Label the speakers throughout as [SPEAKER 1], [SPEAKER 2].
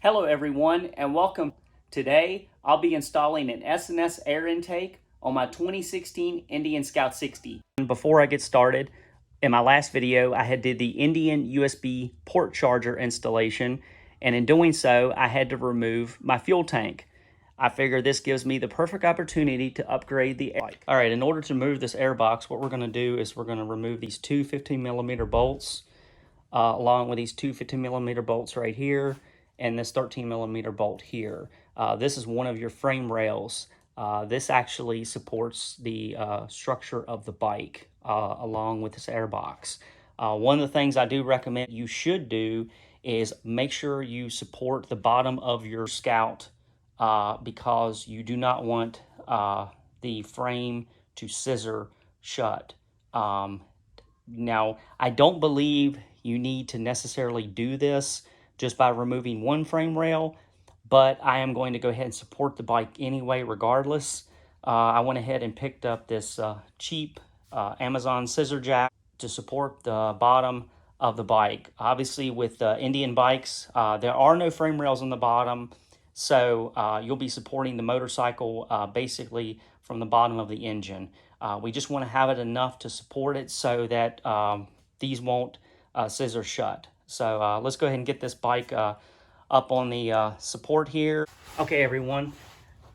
[SPEAKER 1] Hello everyone and welcome. Today I'll be installing an S&S air intake on my 2016 Indian Scout 60. Before I get started, in my last video I had did the Indian USB port charger installation, and in doing so I had to remove my fuel tank. I figure this gives me the perfect opportunity to upgrade the air bike. Alright, in order to move this air box, what we're going to do is we're going to remove these two 15mm bolts along with these two 15mm bolts right here and this 13mm bolt here. This is one of your frame rails. This actually supports the structure of the bike along with this air box. One of the things I do recommend you should do is make sure you support the bottom of your Scout because you do not want the frame to scissor shut. Now, I don't believe you need to necessarily do this just by removing one frame rail, but I am going to go ahead and support the bike anyway regardless. I went ahead and picked up this cheap Amazon scissor jack to support the bottom of the bike. Obviously with Indian bikes, there are no frame rails on the bottom, so you'll be supporting the motorcycle basically from the bottom of the engine. We just want to have it enough to support it so that these won't scissor shut. So let's go ahead and get this bike up on the support here. Okay everyone,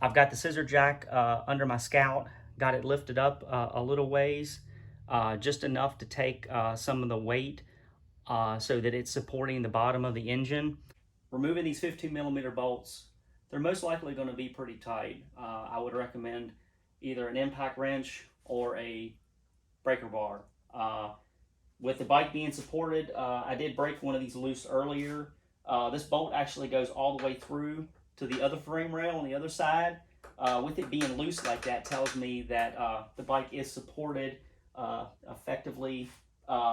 [SPEAKER 1] I've got the scissor jack under my Scout, got it lifted up a little ways, just enough to take some of the weight so that it's supporting the bottom of the engine. Removing these 15mm bolts, they're most likely going to be pretty tight. I would recommend either an impact wrench or a breaker bar. With the bike being supported, I did break one of these loose earlier. This bolt actually goes all the way through to the other frame rail on the other side. With it being loose like that tells me that the bike is supported effectively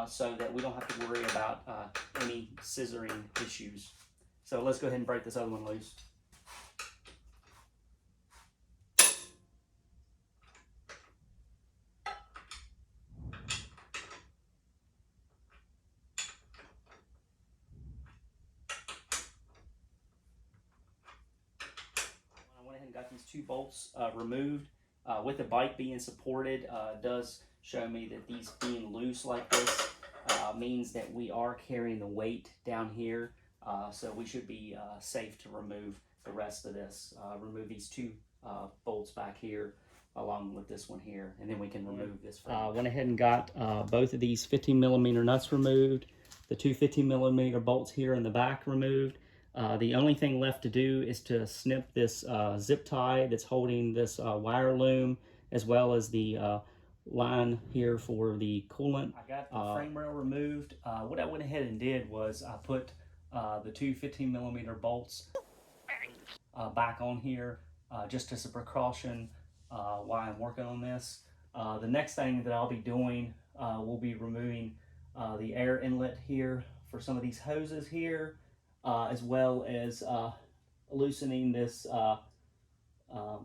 [SPEAKER 1] so that we don't have to worry about any scissoring issues. So let's go ahead and break this other one loose. Got these two bolts removed. With the bike being supported, does show me that these being loose like this means that we are carrying the weight down here, so we should be safe to remove the rest of this. Remove these two bolts back here along with this one here, and then we can remove this frame. Went ahead and got both of these 15mm nuts removed, the two 15mm bolts here in the back removed. The only thing left to do is to snip this zip tie that's holding this wire loom, as well as the line here for the coolant. I got the frame rail removed. What I went ahead and did was I put the two 15mm bolts back on here just as a precaution while I'm working on this. The next thing that I'll be doing will be removing the air inlet here for some of these hoses here. As well as loosening this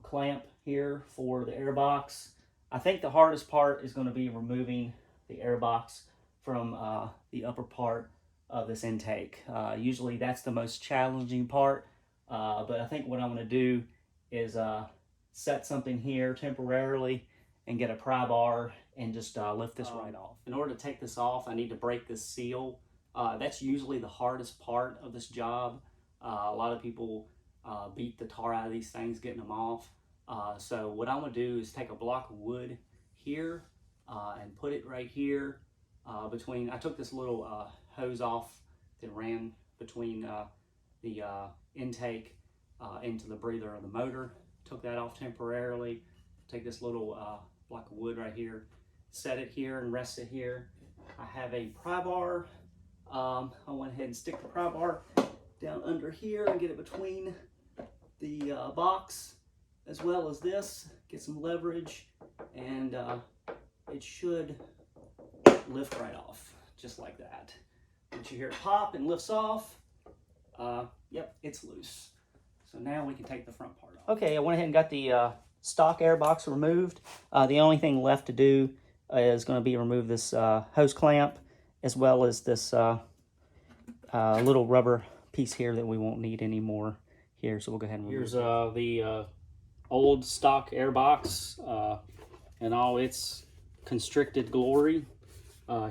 [SPEAKER 1] clamp here for the air box. I think the hardest part is going to be removing the air box from the upper part of this intake. Usually that's the most challenging part, but I think what I'm going to do is set something here temporarily and get a pry bar and just lift this right off. In order to take this off, I need to break this seal. That's usually the hardest part of this job. A lot of people beat the tar out of these things getting them off. So what I'm going to do is take a block of wood here and put it right here between. I took this little hose off that ran between the intake into the breather of the motor. Took that off temporarily. Take this little block of wood right here, set it here and rest it here. I have a pry bar. I went ahead and stick the pry bar down under here and get it between the box as well as this, get some leverage, and it should lift right off, just like that. Once you hear it pop and lifts off, yep, it's loose. So now we can take the front part off. Okay, I went ahead and got the stock air box removed. The only thing left to do is going to be remove this hose clamp, as well as this little rubber piece here that we won't need anymore here, so we'll go ahead and remove. Here's the old stock airbox and all its constricted glory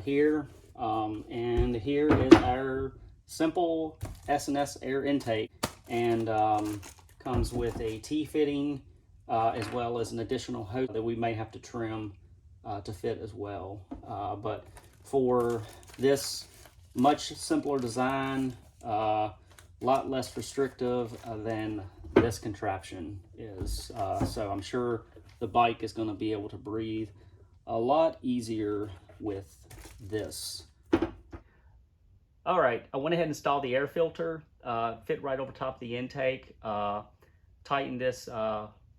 [SPEAKER 1] here. And here is our simple S&S air intake, and comes with a T-fitting as well as an additional hose that we may have to trim to fit as well. But for this much simpler design, a lot less restrictive than this contraption is. So I'm sure the bike is going to be able to breathe a lot easier with this. All right, I went ahead and installed the air filter, fit right over top of the intake. Tighten this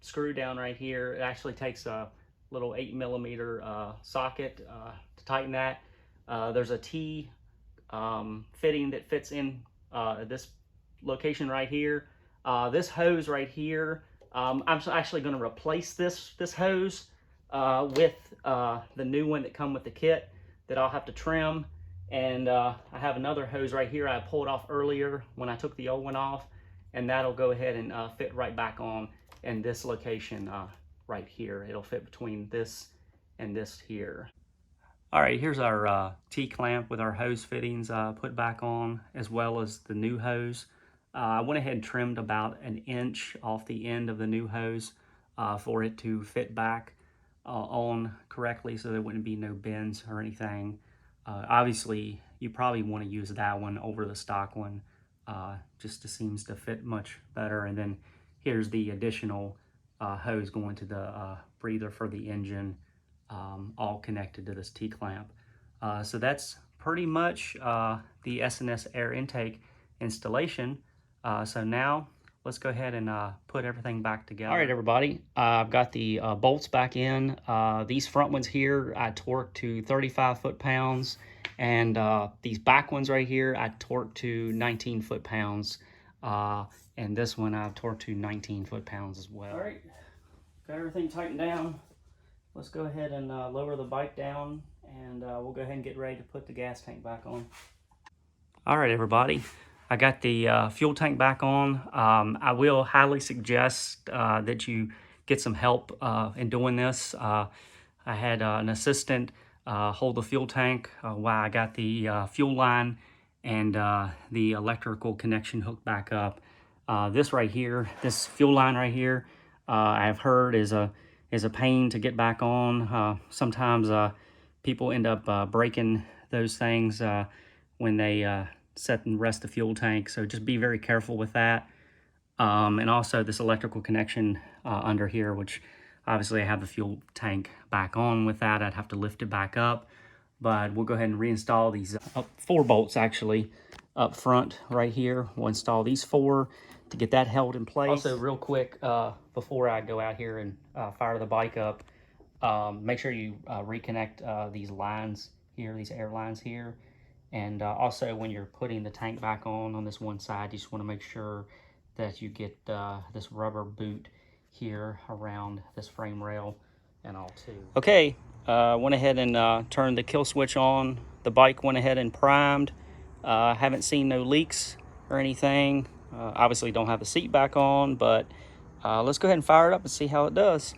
[SPEAKER 1] screw down right here. It actually takes a little 8mm socket to tighten that. There's a T fitting that fits in this location right here. This hose right here, I'm actually going to replace this hose with the new one that come with the kit that I'll have to trim. And I have another hose right here I pulled off earlier when I took the old one off, and that'll go ahead and fit right back on in this location right here. It'll fit between this and this here. All right, here's our T-clamp with our hose fittings put back on, as well as the new hose. I went ahead and trimmed about 1 inch off the end of the new hose for it to fit back on correctly, so there wouldn't be no bends or anything. Obviously, you probably want to use that one over the stock one. Just seems to fit much better. And then here's the additional hose going to the breather for the engine, all connected to this T-clamp. So that's pretty much the S&S air intake installation. So now let's go ahead and put everything back together. All right, everybody, I've got the bolts back in. These front ones here, I torqued to 35 foot-pounds, and these back ones right here, I torqued to 19 foot-pounds, and this one I torqued to 19 foot-pounds as well. All right, got everything tightened down. Let's go ahead and lower the bike down, and we'll go ahead and get ready to put the gas tank back on. All right, everybody. I got the fuel tank back on. I will highly suggest that you get some help in doing this. I had an assistant hold the fuel tank while I got the fuel line and the electrical connection hooked back up. This right here, this fuel line right here, I've heard is a pain to get back on. Sometimes people end up breaking those things when they set and rest the fuel tank, so just be very careful with that. And also this electrical connection under here, which obviously I have the fuel tank back on with that. I'd have to lift it back up, but we'll go ahead and reinstall these 4 bolts actually up front right here. We'll install these 4 to get that held in place. Also, real quick, before I go out here and fire the bike up, make sure you reconnect these lines here, these air lines here. And also, when you're putting the tank back on this one side, you just want to make sure that you get this rubber boot here around this frame rail and all too. Okay, went ahead and turned the kill switch on. The bike went ahead and primed. Haven't seen no leaks or anything. Obviously don't have the seat back on, but let's go ahead and fire it up and see how it does.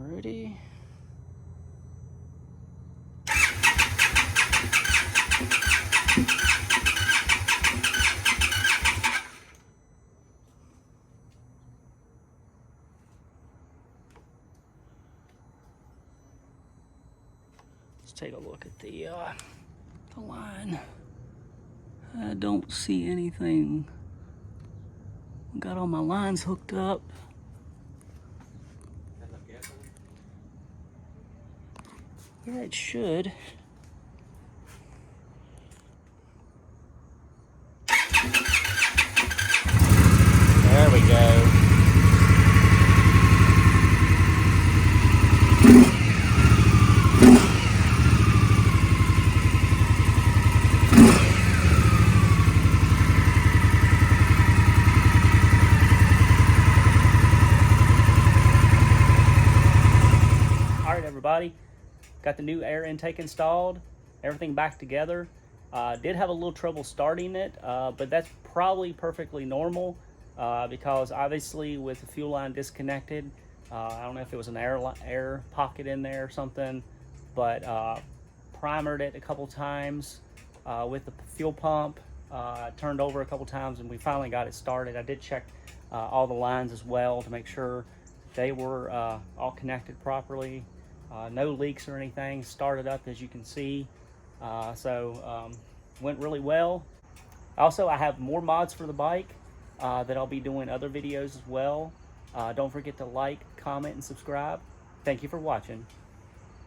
[SPEAKER 1] Alrighty. Let's take a look at the line. I don't see anything. Got all my lines hooked up. Yeah, it should. There we go. everybody. Got the new air intake installed, everything back together. Did have a little trouble starting it, but that's probably perfectly normal because obviously with the fuel line disconnected, I don't know if it was an air pocket in there or something, but primered it a couple times with the fuel pump, turned over a couple times, and we finally got it started. I did check all the lines as well to make sure they were all connected properly. No leaks or anything. Started up, as you can see. Went really well. Also, I have more mods for the bike that I'll be doing other videos as well. Don't forget to like, comment, and subscribe. Thank you for watching.